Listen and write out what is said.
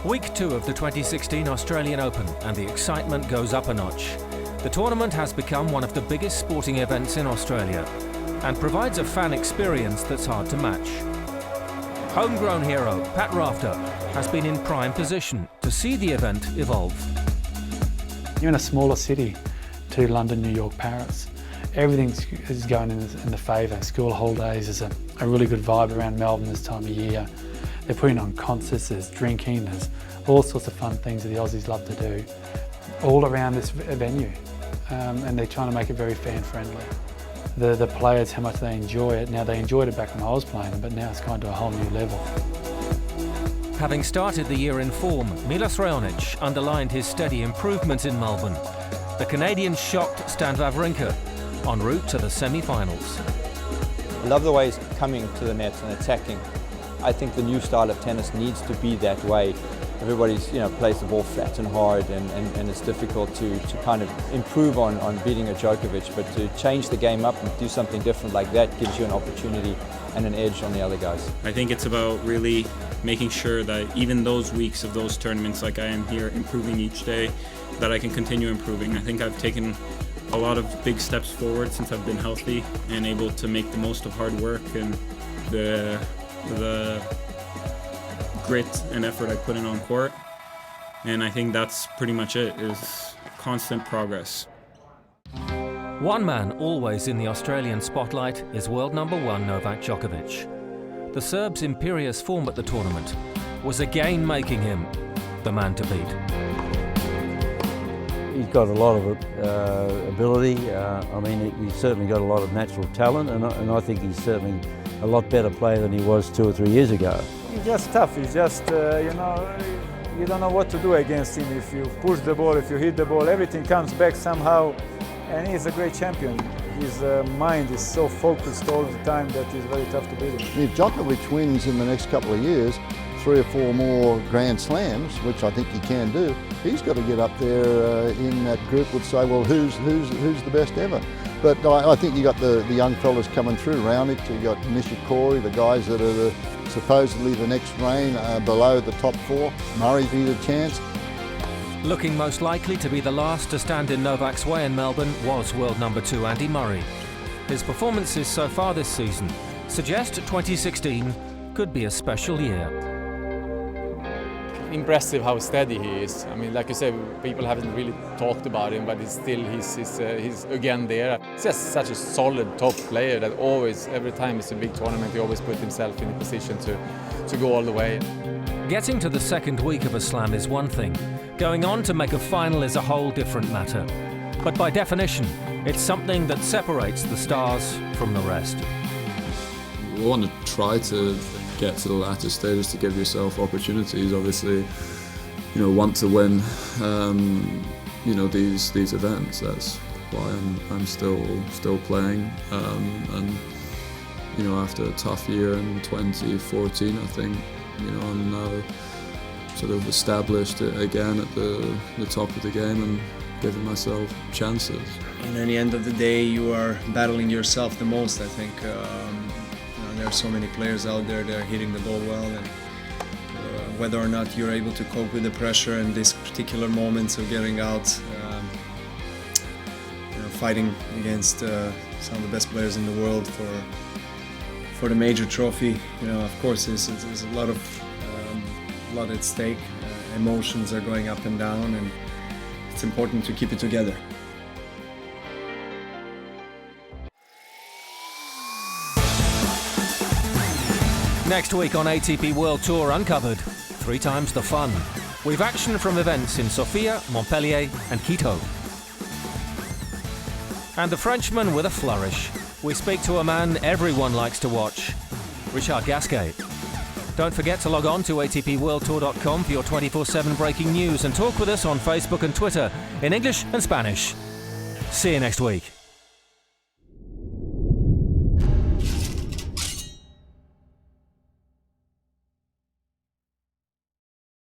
Week 2 of the 2016 Australian Open, and the excitement goes up a notch. The tournament has become one of the biggest sporting events in Australia and provides a fan experience that's hard to match. Homegrown hero Pat Rafter has been in prime position to see the event evolve. You're in a smaller city to London, New York, Paris. Everything is going in the favour. School holidays is a really good vibe around Melbourne this time of year. They're putting on concerts, there's drinking, there's all sorts of fun things that the Aussies love to do, all around this venue. And they're trying to make it very fan-friendly. The players, how much they enjoy it. Now, they enjoyed it back when I was playing, but now it's gone to a whole new level. Having started the year in form, Milos Raonic underlined his steady improvement in Melbourne. The Canadian shocked Stan Wawrinka en route to the semi-finals. I love the way he's coming to the net and attacking. I think the new style of tennis needs to be that way. Everybody's, plays the ball flat and hard, and it's difficult to kind of improve on beating a Djokovic, but to change the game up and do something different like that gives you an opportunity and an edge on the other guys. I think it's about really making sure that even those weeks of those tournaments, like I am here, improving each day, that I can continue improving. I think I've taken a lot of big steps forward since I've been healthy and able to make the most of hard work and the grit and effort I put in on court. And I think that's pretty much it, is constant progress. One man always in the Australian spotlight is world number 1 Novak Djokovic. The Serb's imperious form at the tournament was again making him the man to beat. He's got a lot of ability. He's certainly got a lot of natural talent, and I think he's certainly a lot better player than he was 2 or 3 years ago. He's just tough. He's just, you don't know what to do against him. If you push the ball, if you hit the ball, everything comes back somehow. And he's a great champion. His mind is so focused all the time that it's very tough to beat him. If Djokovic wins in the next couple of years, 3 or 4 more Grand Slams, which I think he can do, he's got to get up there in that group would say, well, who's the best ever? But I think you got the young fellas coming through. Raonic, you got Nishikori, the guys that are supposedly the next reign below the top 4. Murray's need a chance. Looking most likely to be the last to stand in Novak's way in Melbourne was world number 2 Andy Murray. His performances so far this season suggest 2016 could be a special year. Impressive how steady he is. I mean, like you said, people haven't really talked about him, but he's again there. He's just such a solid top player that always, every time it's a big tournament, he always puts himself in a position to go all the way. Getting to the second week of a slam is one thing. Going on to make a final is a whole different matter. But by definition, it's something that separates the stars from the rest. You want to try to get to the latter stages to give yourself opportunities. Obviously, want to win, these events. That's why I'm still playing. And after a tough year in 2014, I think I'm now sort of established it again at the top of the game and giving myself chances. And at the end of the day, you are battling yourself the most, I think. There are so many players out there that are hitting the ball well, and whether or not you're able to cope with the pressure in these particular moments of getting out, fighting against some of the best players in the world for the major trophy, of course, there's a lot at stake. Emotions are going up and down, and it's important to keep it together. Next week on ATP World Tour Uncovered, 3 times the fun. We've action from events in Sofia, Montpellier and Quito. And the Frenchman with a flourish. We speak to a man everyone likes to watch, Richard Gasquet. Don't forget to log on to atpworldtour.com for your 24/7 breaking news and talk with us on Facebook and Twitter in English and Spanish. See you next week.